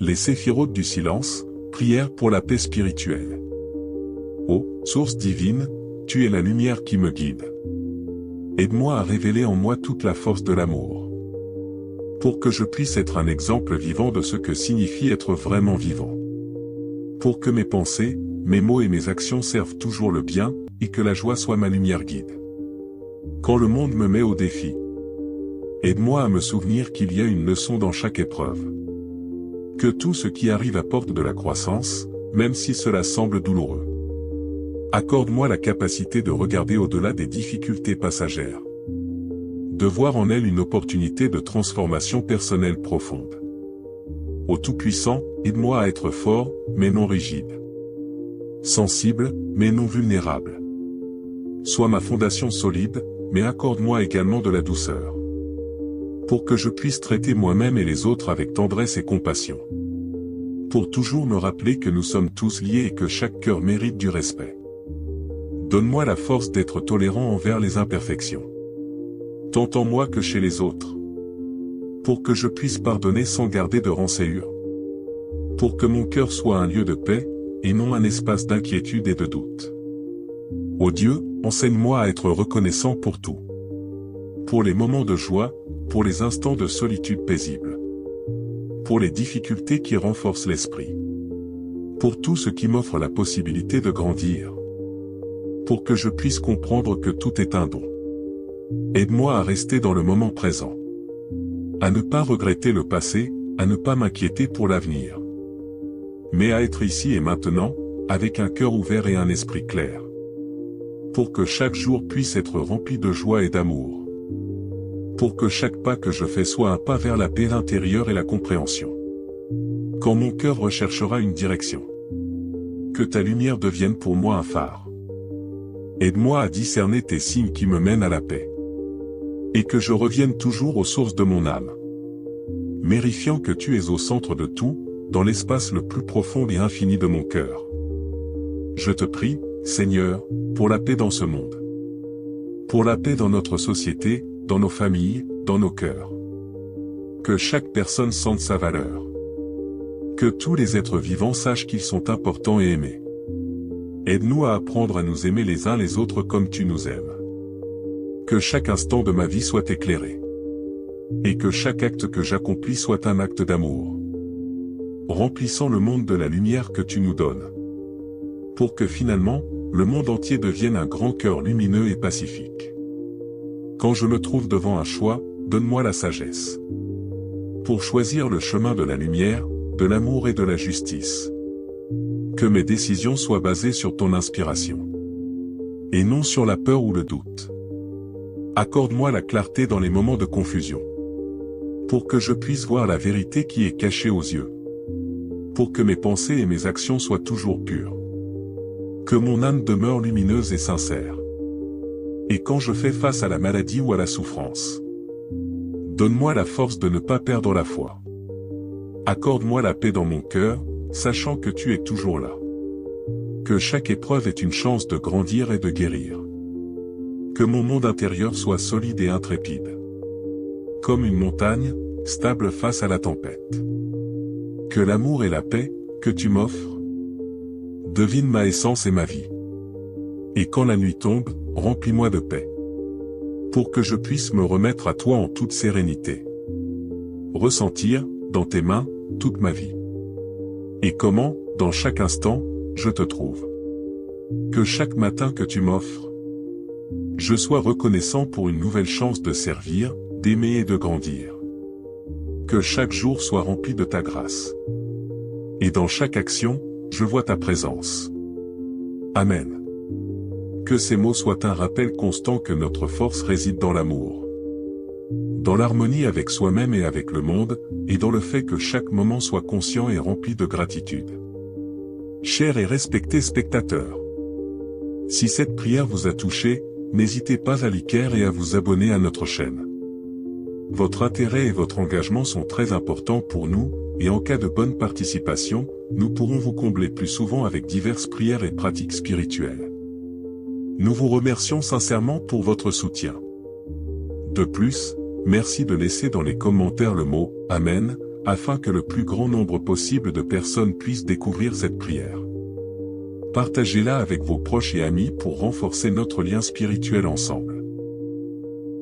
Les séphirotes du silence, prière pour la paix spirituelle. Ô source divine, tu es la lumière qui me guide. Aide-moi à révéler en moi toute la force de l'amour. Pour que je puisse être un exemple vivant de ce que signifie être vraiment vivant. Pour que mes pensées, mes mots et mes actions servent toujours le bien, et que la joie soit ma lumière guide. Quand le monde me met au défi, aide-moi à me souvenir qu'il y a une leçon dans chaque épreuve. Que tout ce qui arrive apporte de la croissance, même si cela semble douloureux. Accorde-moi la capacité de regarder au-delà des difficultés passagères. De voir en elles une opportunité de transformation personnelle profonde. Ô Tout-Puissant, aide-moi à être fort, mais non rigide. Sensible, mais non vulnérable. Sois ma fondation solide, mais accorde-moi également de la douceur. Pour que je puisse traiter moi-même et les autres avec tendresse et compassion. Pour toujours me rappeler que nous sommes tous liés et que chaque cœur mérite du respect. Donne-moi la force d'être tolérant envers les imperfections. Tant en moi que chez les autres. Pour que je puisse pardonner sans garder de rancœur. Pour que mon cœur soit un lieu de paix, et non un espace d'inquiétude et de doute. Ô Dieu, enseigne-moi à être reconnaissant pour tout. Pour les moments de joie, pour les instants de solitude paisible. Pour les difficultés qui renforcent l'esprit. Pour tout ce qui m'offre la possibilité de grandir. Pour que je puisse comprendre que tout est un don. Aide-moi à rester dans le moment présent. À ne pas regretter le passé, à ne pas m'inquiéter pour l'avenir. Mais à être ici et maintenant, avec un cœur ouvert et un esprit clair. Pour que chaque jour puisse être rempli de joie et d'amour. Pour que chaque pas que je fais soit un pas vers la paix intérieure et la compréhension. Quand mon cœur recherchera une direction. Que ta lumière devienne pour moi un phare. Aide-moi à discerner tes signes qui me mènent à la paix. Et que je revienne toujours aux sources de mon âme. Vérifiant que tu es au centre de tout, dans l'espace le plus profond et infini de mon cœur. Je te prie, Seigneur, pour la paix dans ce monde. Pour la paix dans notre société, dans nos familles, dans nos cœurs. Que chaque personne sente sa valeur. Que tous les êtres vivants sachent qu'ils sont importants et aimés. Aide-nous à apprendre à nous aimer les uns les autres comme tu nous aimes. Que chaque instant de ma vie soit éclairé. Et que chaque acte que j'accomplis soit un acte d'amour. Remplissant le monde de la lumière que tu nous donnes. Pour que finalement, le monde entier devienne un grand cœur lumineux et pacifique. Quand je me trouve devant un choix, donne-moi la sagesse. Pour choisir le chemin de la lumière, de l'amour et de la justice. Que mes décisions soient basées sur ton inspiration. Et non sur la peur ou le doute. Accorde-moi la clarté dans les moments de confusion. Pour que je puisse voir la vérité qui est cachée aux yeux. Pour que mes pensées et mes actions soient toujours pures. Que mon âme demeure lumineuse et sincère. Et quand je fais face à la maladie ou à la souffrance, donne-moi la force de ne pas perdre la foi. Accorde-moi la paix dans mon cœur, sachant que tu es toujours là. Que chaque épreuve est une chance de grandir et de guérir. Que mon monde intérieur soit solide et intrépide. Comme une montagne, stable face à la tempête. Que l'amour et la paix, que tu m'offres, devinent ma essence et ma vie. Et quand la nuit tombe, remplis-moi de paix. Pour que je puisse me remettre à toi en toute sérénité. Ressentir, dans tes mains, toute ma vie. Et comment, dans chaque instant, je te trouve. Que chaque matin que tu m'offres, je sois reconnaissant pour une nouvelle chance de servir, d'aimer et de grandir. Que chaque jour soit rempli de ta grâce. Et dans chaque action, je vois ta présence. Amen. Que ces mots soient un rappel constant que notre force réside dans l'amour. Dans l'harmonie avec soi-même et avec le monde, et dans le fait que chaque moment soit conscient et rempli de gratitude. Chers et respectés spectateurs, si cette prière vous a touché, n'hésitez pas à liker et à vous abonner à notre chaîne. Votre intérêt et votre engagement sont très importants pour nous, et en cas de bonne participation, nous pourrons vous combler plus souvent avec diverses prières et pratiques spirituelles. Nous vous remercions sincèrement pour votre soutien. De plus, merci de laisser dans les commentaires le mot « Amen » afin que le plus grand nombre possible de personnes puissent découvrir cette prière. Partagez-la avec vos proches et amis pour renforcer notre lien spirituel ensemble.